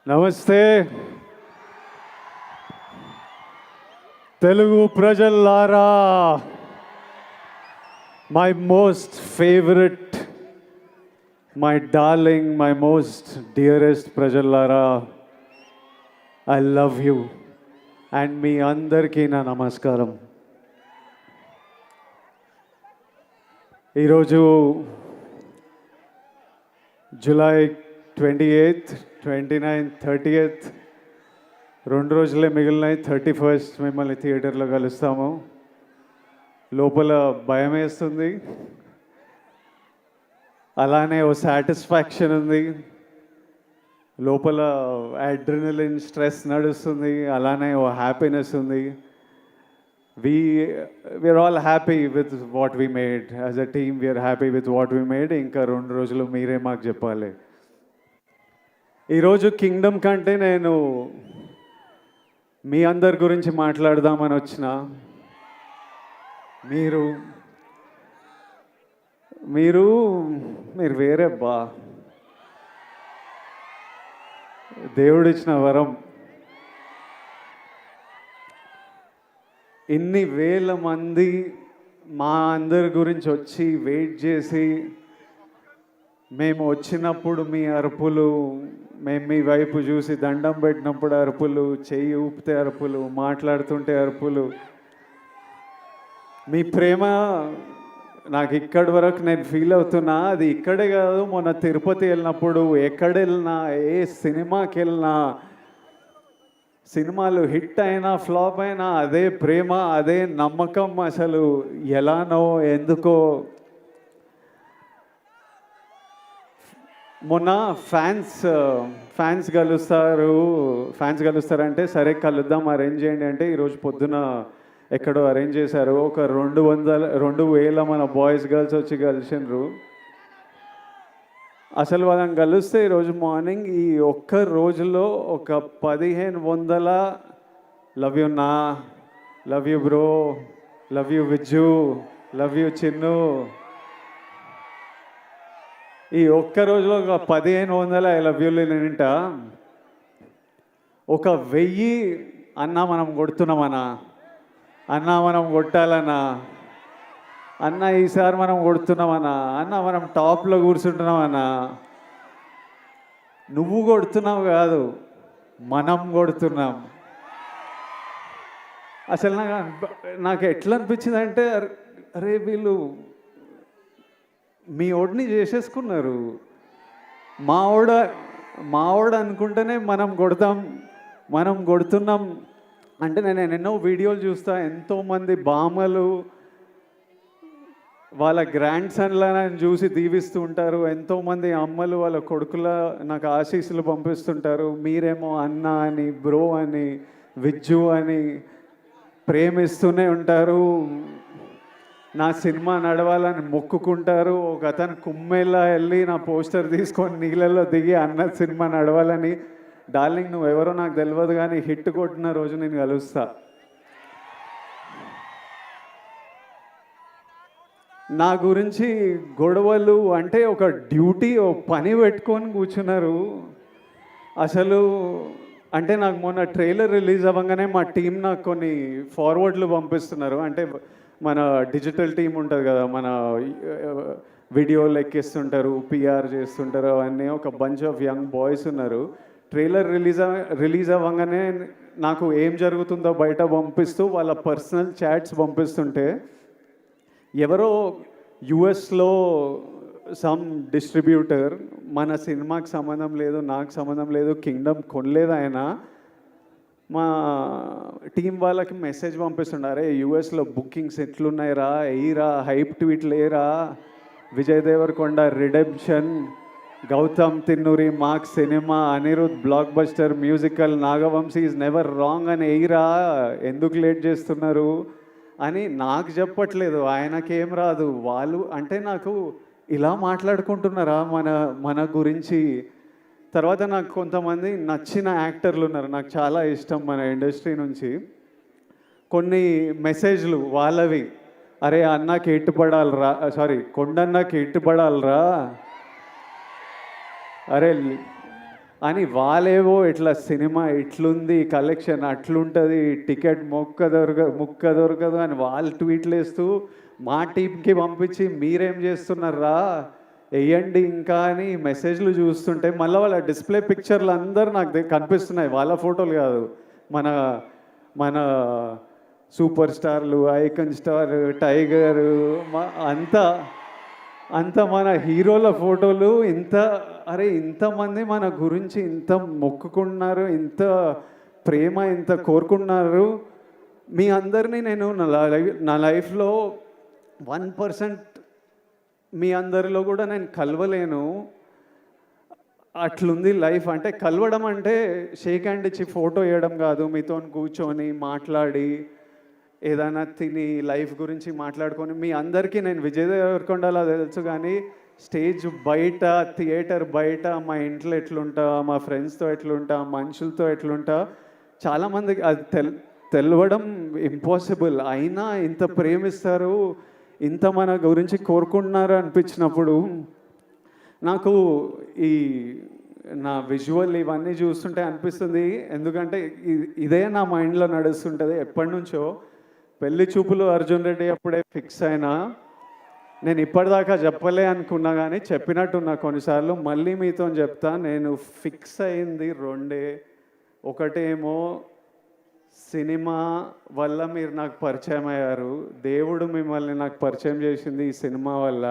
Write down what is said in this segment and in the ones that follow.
నమస్తే తెలుగు ప్రజల్లారా, my most favourite, my darling, my most dearest ప్రజల్లారా, ఐ లవ్ యూ అండ్ మీ అందరికీ నా నమస్కారం. ఈరోజు జూలై 28th, 29th, 30th 2 రోజులే మిగిలినాయి. 31st మిమ్మల్ని థియేటర్లో కలుస్తాము. లోపల భయం వేస్తుంది, అలానే ఓ సాటిస్ఫాక్షన్ ఉంది. లోపల అడ్రినలిన్ స్ట్రెస్ నడుస్తుంది, అలానే ఓ హ్యాపీనెస్ ఉంది. we're all happy with what we made. As a team we are happy with what we made. ఇంకా 2 రోజులు మీరే మాకు చెప్పాలి. ఈరోజు కింగ్డమ్ కంటే నేను మీ అందరి గురించి మాట్లాడదామని వచ్చిన. మీరు మీరు మీరు వేరే బా, దేవుడిచ్చిన వరం. ఇన్ని వేల మంది మా అందరి గురించి వచ్చి వెయిట్ చేసి, మేము వచ్చినప్పుడు మీ అరుపులు, మేము మీ వైపు చూసి దండం పెట్టినప్పుడు అరుపులు, చెయ్యి ఊపితే అరుపులు, మాట్లాడుతుంటే అరుపులు, మీ ప్రేమ నాకు ఇక్కడి వరకు నేను ఫీల్ అవుతున్నా. అది ఇక్కడే కాదు, మొన్న తిరుపతి వెళ్ళినప్పుడు, ఎక్కడ వెళ్ళినా, ఏ సినిమాకి వెళ్ళినా, సినిమాలు హిట్ అయినా ఫ్లాప్ అయినా అదే ప్రేమ, అదే నమ్మకం. అసలు ఎలానో ఎందుకో. మొన్న ఫ్యాన్స్ కలుస్తారంటే సరే కలుద్దాం, అరేంజ్ చేయండి అంటే ఈరోజు పొద్దున ఎక్కడో అరేంజ్ చేశారు. ఒక 2,000 మన బాయ్స్ గర్ల్స్ వచ్చి కలిసినారు. అసలు వాళ్ళని కలిస్తే ఈరోజు మార్నింగ్ ఈ ఒక్క రోజులో ఒక 1,500 లవ్ యూ నా, love you bro, love you Vijju, love you Chinnu, ఈ ఒక్క రోజులో ఒక 1,500 ఐ లవ్ యూలు నింట. ఒక 1000 అన్నా మనం కొడుతున్నామన్నా, అన్నా మనం కొట్టాలన్నా, అన్న ఈసారి మనం కొడుతున్నామన్నా, అన్న మనం టాప్లో కూర్చుంటున్నామన్నా. నువ్వు కొడుతున్నావు కాదు, మనం కొడుతున్నాం. అసలు నాకు ఎట్లా అనిపించింది అంటే, అరే వీళ్ళు మీ ఓడిని చేసేసుకున్నారు. మావాడు అనుకుంటేనే మనం కొడుతున్నాం అంటే. నేను ఎన్నో వీడియోలు చూస్తా, ఎంతోమంది బామ్మలు వాళ్ళ గ్రాండ్ సన్లను చూసి దీవిస్తూ ఉంటారు. ఎంతోమంది అమ్మలు వాళ్ళ కొడుకుల నాకు ఆశీస్సులు పంపిస్తుంటారు. మీరేమో అన్న అని, బ్రో అని, విజ్జు అని ప్రేమిస్తూనే ఉంటారు. నా సినిమా నడవాలని మొక్కుకుంటారు. ఒక అతను కుమ్మెల్లా వెళ్ళి నా పోస్టర్ తీసుకొని నీళ్ళల్లో దిగి అన్న సినిమా నడవాలని. డార్లింగ్ నువ్వు ఎవరో నాకు తెలియదు, కానీ హిట్ కొట్టిన రోజు నేను కలుస్తా. నా గురించి గొడవలు అంటే ఒక డ్యూటీ, ఓ పని పెట్టుకొని కూర్చున్నారు. అసలు అంటే నాకు మొన్న ట్రైలర్ రిలీజ్ అవ్వగానే మా టీం నాకు కొన్ని ఫార్వర్డ్లు పంపిస్తున్నారు. అంటే మన డిజిటల్ టీం ఉంటుంది కదా, మన వీడియోలు ఎక్కిస్తుంటారు, పిఆర్ చేస్తుంటారు, అవన్నీ ఒక బంచ్ ఆఫ్ యంగ్ బాయ్స్ ఉన్నారు. ట్రైలర్ రిలీజ్ అవ్వగానే నాకు ఏం జరుగుతుందో బయట పంపిస్తూ వాళ్ళ పర్సనల్ చాట్స్ పంపిస్తుంటే, ఎవరో యుఎస్లో సమ్ డిస్ట్రిబ్యూటర్, మన సినిమాకి సంబంధం లేదు, నాకు సంబంధం లేదు, కింగ్డమ్ కొనలేదు ఆయన, మా టీం వాళ్ళకి మెసేజ్ పంపిస్తున్నారు, యుఎస్లో బుకింగ్స్ ఎట్లున్నాయిరా, ఎయిరా, హైప్ ట్వీట్లు ఏరా, Vijay Devarakonda redemption, Gowtam Tinnanuri mark cinema, Anirudh blockbuster musical, Nagavamsi is never wrong అని ఎయిరా, ఎందుకు లేట్ చేస్తున్నారు అని నాకు చెప్పట్లేదు. ఆయనకేం రాదు. వాళ్ళు అంటే నాకు ఇలా మాట్లాడుకుంటున్నారా మన గురించి. తర్వాత నాకు కొంతమంది నచ్చిన యాక్టర్లు ఉన్నారు, నాకు చాలా ఇష్టం మన ఇండస్ట్రీ నుంచి. కొన్ని మెసేజ్లు వాళ్ళవి, అరే అన్నకి ఎట్టుపడాలరా, సారీ కొండన్నకి ఎట్టుపడాలరా, అరే అని వాళ్ళేవో ఇట్లా సినిమా ఇట్లుంది, కలెక్షన్ అట్లుంటుంది, టికెట్ ముక్క దొరకదు అని వాళ్ళు ట్వీట్లు వేస్తూ మా టీంకి పంపించి మీరేం చేస్తున్నారా వేయండి ఇంకా అని మెసేజ్లు చూస్తుంటే మళ్ళీ వాళ్ళ డిస్ప్లే పిక్చర్లు అందరూ నాకు కనిపిస్తున్నాయి, వాళ్ళ ఫోటోలు కాదు, మన మన సూపర్ స్టార్లు, ఐకన్ స్టార్, టైగర్, అంతా అంత మన హీరోల ఫోటోలు. ఇంతమంది మన గురించి ఇంత మొక్కుకున్నారు, ఇంత ప్రేమ ఇంత కోరుకున్నారు. మీ అందరినీ నేను నా లైఫ్లో 1% మీ అందరిలో కూడా నేను కలవలేను. అట్లుంది లైఫ్. అంటే కలవడం అంటే షేక్ హ్యాండ్ ఇచ్చి ఫోటో వేయడం కాదు, మీతో కూర్చొని మాట్లాడి ఏదైనా తిని లైఫ్ గురించి మాట్లాడుకొని. మీ అందరికీ నేను విజయ్ దేవరకొండలా తెలుసు, కానీ స్టేజ్ బయట, థియేటర్ బయట, మా ఇంట్లో ఎట్లుంటా, మా ఫ్రెండ్స్తో ఎట్లుంటా, మనుషులతో ఎట్లుంటా, చాలామందికి అది తెలవడం ఇంపాసిబుల్. అయినా ఇంత ప్రేమిస్తారు, ఇంత మన గురించి కోరుకుంటున్నారు అనిపించినప్పుడు నాకు ఈ నా విజువల్ ఇవన్నీ చూస్తుంటే అనిపిస్తుంది. ఎందుకంటే ఇదే నా మైండ్లో నడుస్తుంటుంది ఎప్పటి నుంచో. పెళ్లి చూపులు అర్జున్ రెడ్డి అప్పుడే ఫిక్స్ అయినా, నేను ఇప్పటిదాకా చెప్పలే అనుకున్నా కానీ చెప్పినట్టున్నా కొన్నిసార్లు. మళ్ళీ మీతో చెప్తా, నేను ఫిక్స్ అయింది రెండే. ఒకటేమో సినిమా వల్ల మీరు నాకు పరిచయం అయ్యారు, దేవుడు మిమ్మల్ని నాకు పరిచయం చేసింది ఈ సినిమా వల్ల.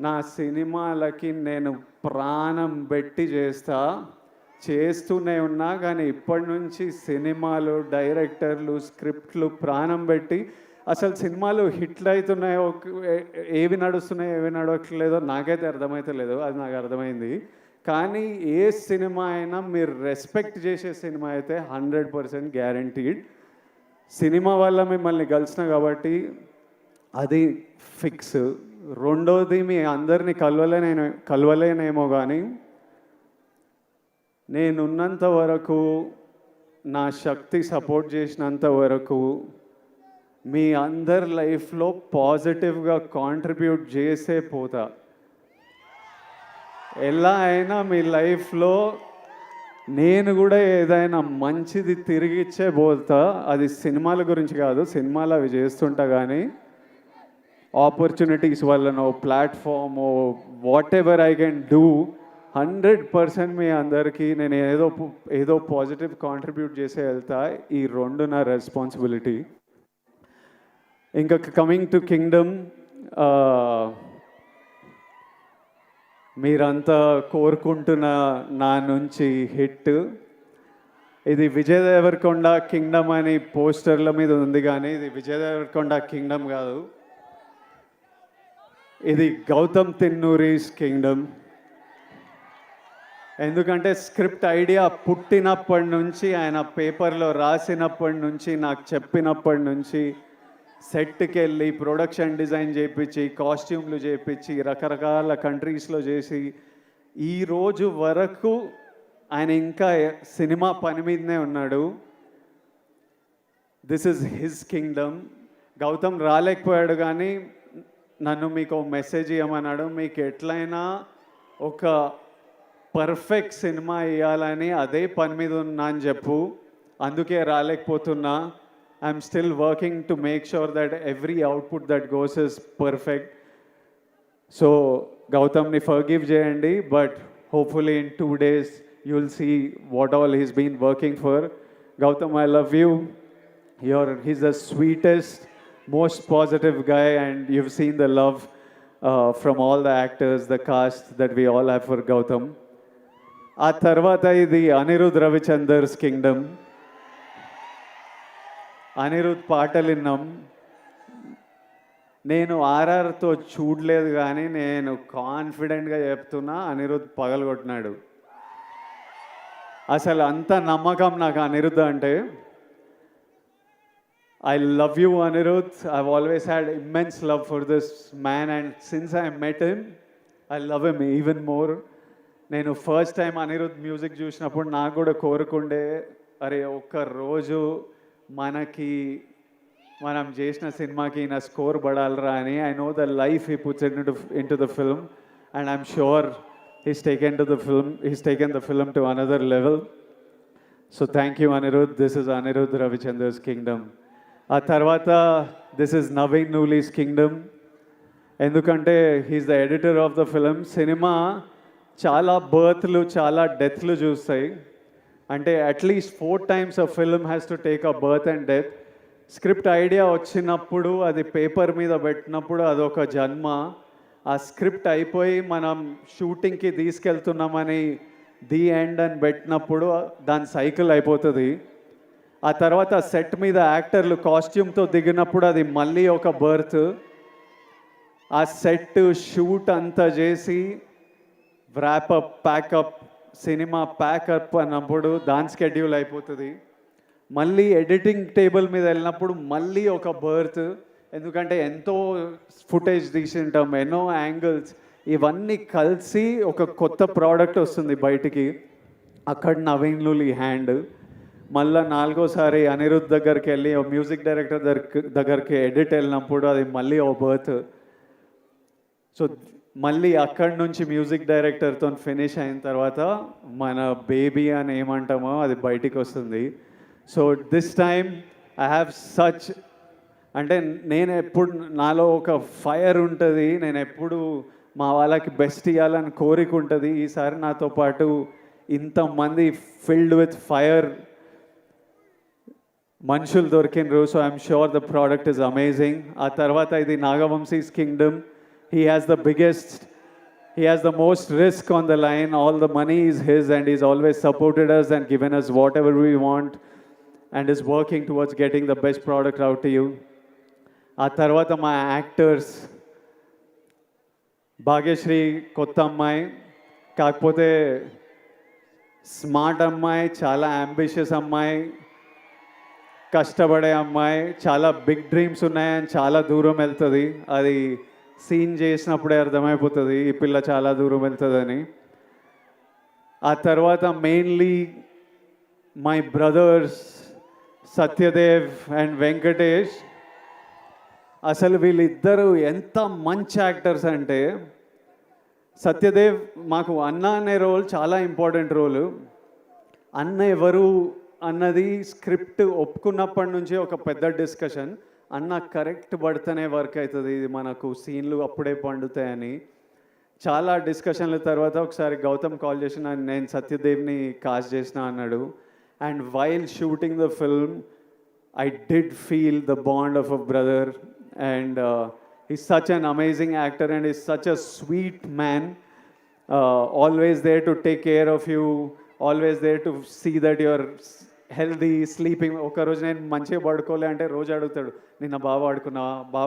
నా సినిమాలకి నేను ప్రాణం పెట్టి చేస్తూనే ఉన్నా, కానీ ఇప్పటి నుంచి సినిమాలు, డైరెక్టర్లు, స్క్రిప్ట్లు ప్రాణం పెట్టి, అసలు సినిమాలు హిట్లు అవుతున్నాయో, ఏవి నడుస్తున్నాయో ఏవి నడవట్లేదో నాకైతే అర్థమవుతలేదు, అది నాకు అర్థమైంది. కానీ ఏ సినిమా అయినా మీరు రెస్పెక్ట్ చేసే సినిమా అయితే 100% గ్యారంటీడ్. సినిమా వల్ల మిమ్మల్ని కలిసిన కాబట్టి అది ఫిక్స్. రెండోది, మీ అందరినీ కలవలేనేమో కానీ నేనున్నంత వరకు, నా శక్తి సపోర్ట్ చేసినంత వరకు మీ అందరి లైఫ్లో పాజిటివ్గా కాంట్రిబ్యూట్ చేసే పోతా. ఎలా అయినా మీ లైఫ్లో నేను కూడా ఏదైనా మంచిది తిరిగి ఇచ్చే పోతా. అది సినిమాల గురించి కాదు, సినిమాలు అవి చేస్తుంటా, కానీ ఆపర్చునిటీస్ వల్లనో, ప్లాట్ఫామో, whatever I can do, 100% మీ అందరికీ నేను ఏదో పాజిటివ్ కాంట్రిబ్యూట్ చేసే వెళ్తా. ఈ రెండు నా రెస్పాన్సిబిలిటీ. ఇంకా కమింగ్ టు కింగ్డమ్, మీరంతా కోరుకుంటున్న నా నుంచి హిట్. ఇది విజయ్ దేవరకొండ కింగ్డమ్ అని పోస్టర్ల మీద ఉంది, కానీ ఇది విజయ్ దేవరకొండ కింగ్డమ్ కాదు, ఇది గౌతమ్ తిన్నూరీస్ కింగ్డమ్. ఎందుకంటే స్క్రిప్ట్ ఐడియా పుట్టినప్పటి నుంచి, ఆయన పేపర్లో రాసినప్పటి నుంచి, నాకు చెప్పినప్పటి నుంచి, సెట్కి వెళ్ళి ప్రొడక్షన్ డిజైన్ చేయించి, కాస్ట్యూమ్లు చేయించి, రకరకాల కంట్రీస్లో చేసి, ఈరోజు వరకు ఆయన ఇంకా సినిమా పని మీదనే ఉన్నాడు. This is his Kingdom. Gautam రాలేకపోయాడు, కానీ నన్ను మీకు మెసేజ్ ఇవ్వమన్నాడు, మీకు ఎట్లయినా ఒక పర్ఫెక్ట్ సినిమా ఇవ్వాలని అదే పని మీద ఉన్నా అని చెప్పు. అందుకే రాలేకపోతున్నా. I'm still working to make sure that every output that goes is perfect. So గౌతమ్ని ఫర్గివ్ చేయండి, but hopefully in 2 days you will see what all he's been working for. Gautam, I love you. He's the sweetest, most positive guy, and you've seen the love from all the actors, the cast that we all have for Gautam. ఆ తర్వాత ఇది Anirudh రవిచందర్స్ Kingdom. Anirudh పాటలు విన్నాం. నేను ఆర్ఆర్తో చూడలేదు, కానీ నేను కాన్ఫిడెంట్గా చెప్తున్నా, అనిరుద్ పగలగొట్టినాడు. అసలు అంత నమ్మకం నాకు అనిరుద్ అంటే. I love you, Anirudh. I've always had immense love for this man, and since I met him, I love him even more. నేను ఫస్ట్ టైం అనిరుద్ మ్యూజిక్ చూసినప్పుడు నాకు కూడా కోరుకుండే, అరే ఒక్క రోజు మనం చేసిన సినిమాకి నా స్కోర్ పడాలరా అని. I know the life he puts into the film, and I'm sure he's taken the film to another level. So thank you, Anirudh. This is Anirudh Ravichandra's Kingdom. ఆ తర్వాత this is Naveen Nooli's Kingdom. ఎందుకంటే he's the editor of the film. Cinema చాలా బర్త్లు చాలా డెత్లు చూస్తాయి. అంటే at least 4 times a film has to take a birth and death. Script idea వచ్చినప్పుడు అది paper మీద పెట్టినప్పుడు అదొక జన్మ. ఆ స్క్రిప్ట్ అయిపోయి మనం షూటింగ్కి తీసుకెళ్తున్నామని ది ఎండ్ అని పెట్టినప్పుడు దాని సైకిల్ అయిపోతుంది. ఆ తర్వాత సెట్ మీద యాక్టర్లు కాస్ట్యూమ్తో దిగినప్పుడు అది మళ్ళీ ఒక బర్త్. ఆ సెట్ షూట్ అంతా చేసి వ్రాపప్ ప్యాకప్ సినిమా ప్యాకప్ అన్నప్పుడు దాని స్కెడ్యూల్ అయిపోతుంది. మళ్ళీ ఎడిటింగ్ టేబుల్ మీద వెళ్ళినప్పుడు మళ్ళీ ఒక బర్త్. ఎందుకంటే ఎంతో ఫుటేజ్ తీసింటాం, ఎన్నో యాంగిల్స్, ఇవన్నీ కలిసి ఒక కొత్త ప్రోడక్ట్ వస్తుంది బయటికి. అక్కడ నవీన్ లూలి హ్యాండ్. మళ్ళీ 4వసారి అనిరుద్ధ్ దగ్గరికి వెళ్ళి మ్యూజిక్ డైరెక్టర్ దగ్గరికి ఎడిట్ వెళ్ళినప్పుడు అది మళ్ళీ ఓ బర్త్. సో మళ్ళీ అక్కడి నుంచి మ్యూజిక్ డైరెక్టర్తో ఫినిష్ అయిన తర్వాత మన బేబీ అని ఏమంటామో అది బయటికి వస్తుంది. So this time I have such, అంటే నేను ఎప్పుడు నాలో ఒక ఫైర్ ఉంటుంది, నేను ఎప్పుడు మా వాళ్ళకి బెస్ట్ ఇవ్వాలని కోరిక ఉంటుంది. ఈసారి నాతో పాటు ఇంతమంది ఫిల్డ్ విత్ ఫైర్ మనుషులు దొరికినరు. So I'm sure the product is amazing. ఆ తర్వాత ఇది Nagavamsi's kingdom. He has the most risk on the line. All the money is his and he's always supported us and given us whatever we want and is working towards getting the best product out to you. ఆ తర్వాత మా actors, Bhagyashree కొత్త అమ్మాయి, కాకపోతే smart అమ్మాయి, చాలా ambitious అమ్మాయి, కష్టపడే అమ్మాయి, చాలా బిగ్ డ్రీమ్స్ ఉన్నాయని చాలా దూరం వెళ్తుంది. అది సీన్ చేసినప్పుడే అర్థమైపోతుంది ఈ పిల్ల చాలా దూరం వెళ్తుందని. ఆ తర్వాత mainly my brothers Satyadev and Venkatesh. అసలు వీళ్ళిద్దరూ ఎంత మంచి యాక్టర్స్ అంటే, సత్యదేవ్ మాకు అన్న అనే రోల్ చాలా ఇంపార్టెంట్ రోలు. అన్న ఎవరు అన్నది స్క్రిప్ట్ ఒప్పుకున్నప్పటి నుంచి ఒక పెద్ద డిస్కషన్. అన్న కరెక్ట్ పడితేనే వర్క్ అవుతుంది, ఇది మనకు సీన్లు అప్పుడే పండుతాయని చాలా డిస్కషన్ల తర్వాత ఒకసారి గౌతమ్ కాల్ చేసిన, నేను సత్యదేవ్ని కాస్ట్ చేసిన అన్నాడు. And while shooting the film I did feel the bond of a brother. And is such an amazing actor and is such a sweet man. Always there to take care of you, always there to see that your healthy sleeping. ఒకరోజు నేను మంచిగా పడుకోలే అంటే రోజు అడుగుతాడు, నిన్న బాగా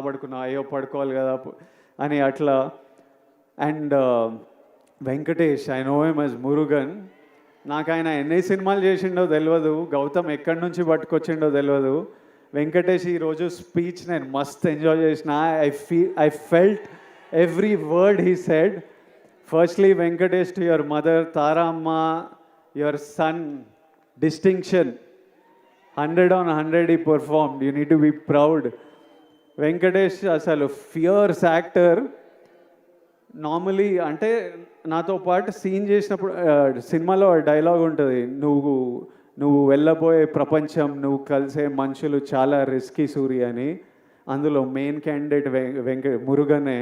పడుకున్నా, అయ్యో పడుకోవాలి కదా అని అట్లా. And Venkatesh, I know him as Murugan. నాకు ఆయన ఎన్ని సినిమాలు చేసిండో తెలియదు, గౌతమ్ ఎక్కడి నుంచి పట్టుకొచ్చిండో తెలియదు. వెంకటేష్ ఈరోజు స్పీచ్ నేను మస్త్ ఎంజాయ్ చేసిన. I felt every word he said. Firstly Venkatesh, to your mother Tara amma, your son distinction, 100 on 100 he performed. You need to be proud. Venkatesh అసలు ఫియర్స్ యాక్టర్. నార్మలీ అంటే నాతో పాటు సీన్ చేసినప్పుడు సినిమాలో డైలాగ్ ఉంటుంది, నువ్వు వెళ్ళబోయే ప్రపంచం, నువ్వు కలిసే మనుషులు చాలా రిస్కీ సూరి అని. అందులో మెయిన్ క్యాండిడేట్ మురుగనే.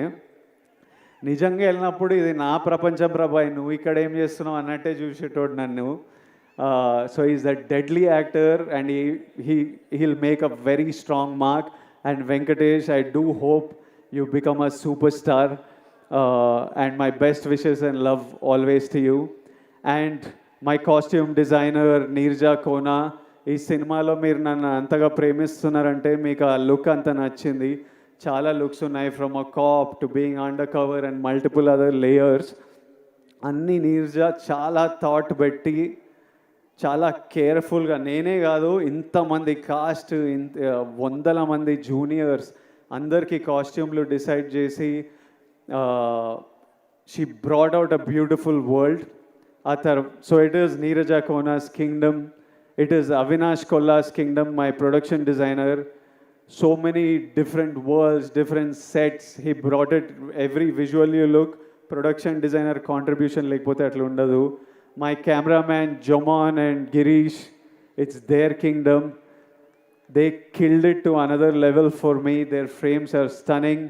నిజంగా వెళ్ళినప్పుడు ఇది నా ప్రపంచం ప్రభాయ్, నువ్వు ఇక్కడ ఏం చేస్తున్నావు అన్నట్టే చూసేటోడు నన్ను. So he's a deadly actor and he'll make a very strong mark. And Venkatesh, I do hope you become a superstar. And my best wishes and love always to you. And my costume designer Neerja Kona, ఈ సినిమాలో మీరు నన్ను అంతగా ప్రేమిస్తున్నారంటే మీకు ఆ look అంత నచ్చింది. చాలా లుక్స్ ఉన్నాయి, from a cap to being under cover and multiple other layers. అన్నీ నీర్జా చాలా థాట్ పెట్టి చాలా కేర్ఫుల్గా, నేనే కాదు ఇంతమంది కాస్ట్, వందల మంది జూనియర్స్ అందరికీ కాస్ట్యూమ్లు డిసైడ్ చేసి she brought out a beautiful world. So it is Neeraja Kona's kingdom, it is Avinash Kolla's kingdom, my production designer. So many different worlds, different sets. He brought it, every visual you look, production designer contribution లేకపోతే అట్లా ఉండదు. My cameraman Jomon and Girish, it's their kingdom. They killed it to another level for me. Their frames are stunning.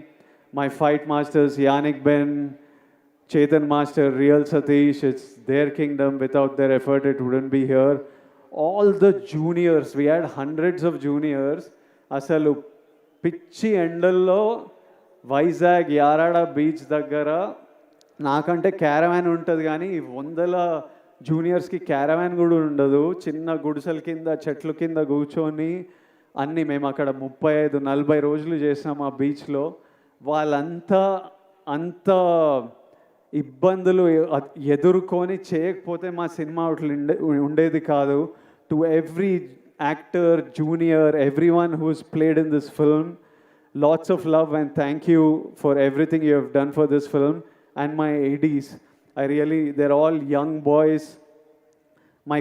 My fight masters Yannick Ben, Chetan Master, Real Satish, it's their kingdom. Without their effort, it wouldn't be here. All the juniors, we had hundreds of juniors. అసలు పిచ్చి ఎండల్లో Vizag Yarada beach దగ్గర నాకంటే caravan ఉంటుంది కానీ వందల జూనియర్స్కి caravan కూడా ఉండదు. చిన్న గుడిసెల కింద చెట్ల కింద కూర్చొని అన్నీ మేము అక్కడ 35-40 రోజులు చేసాం ఆ బీచ్లో. వాళ్ళంతా అంత ఇబ్బందులు ఎదుర్కొని చేయకపోతే మా సినిమా ఉండేది కాదు. To every actor, junior, every one who's played in this film, lots of love and thank you for everything you have done for this film. And my ADs, I really, they're all young boys. My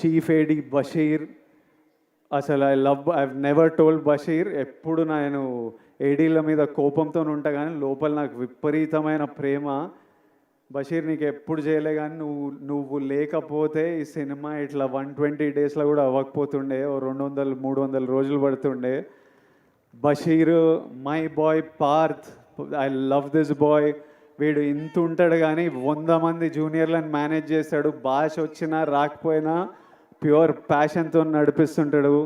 chief AD Bashir, అసలు I've never told Bashir, ఎప్పుడు నేను ఏడీల మీద కోపంతో ఉంటా కానీ లోపల నాకు విపరీతమైన ప్రేమ. బషీర్ నీకు ఎప్పుడు చేయలే కానీ నువ్వు లేకపోతే ఈ సినిమా ఇట్లా 120 డేస్లో కూడా అవ్వకపోతుండే, 200-300 రోజులు పడుతుండే. Basheer, my boy Parth, I love this boy. వీడు ఇంత ఉంటాడు కానీ 100 మంది జూనియర్లను మేనేజ్ చేస్తాడు. భాష వచ్చినా రాకపోయినా pure ప్యాషన్తో నడిపిస్తుంటాడు.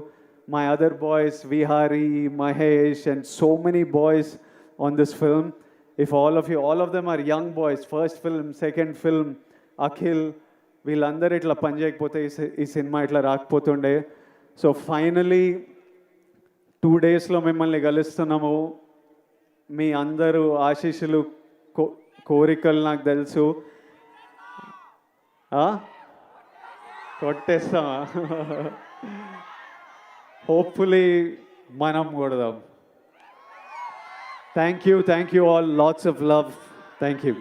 My other boys, Vihari, Mahesh, and so many boys on this film. If all of them are young boys, first film, second film, Akhil, వీళ్ళందరూ ఇట్లా పని చేయకపోతే ఈ సినిమా ఇట్లా రాకపోతుండే. సో ఫైనలీ 2 డేస్లో మిమ్మల్ని కలుస్తున్నాము. మీ అందరూ ఆశీస్సులు, కోరికలు నాకు తెలుసు. కొట్టేస్తామా? హోప్ఫుల్లీ మనం కొడదాం. Thank you all, lots of love. Thank you.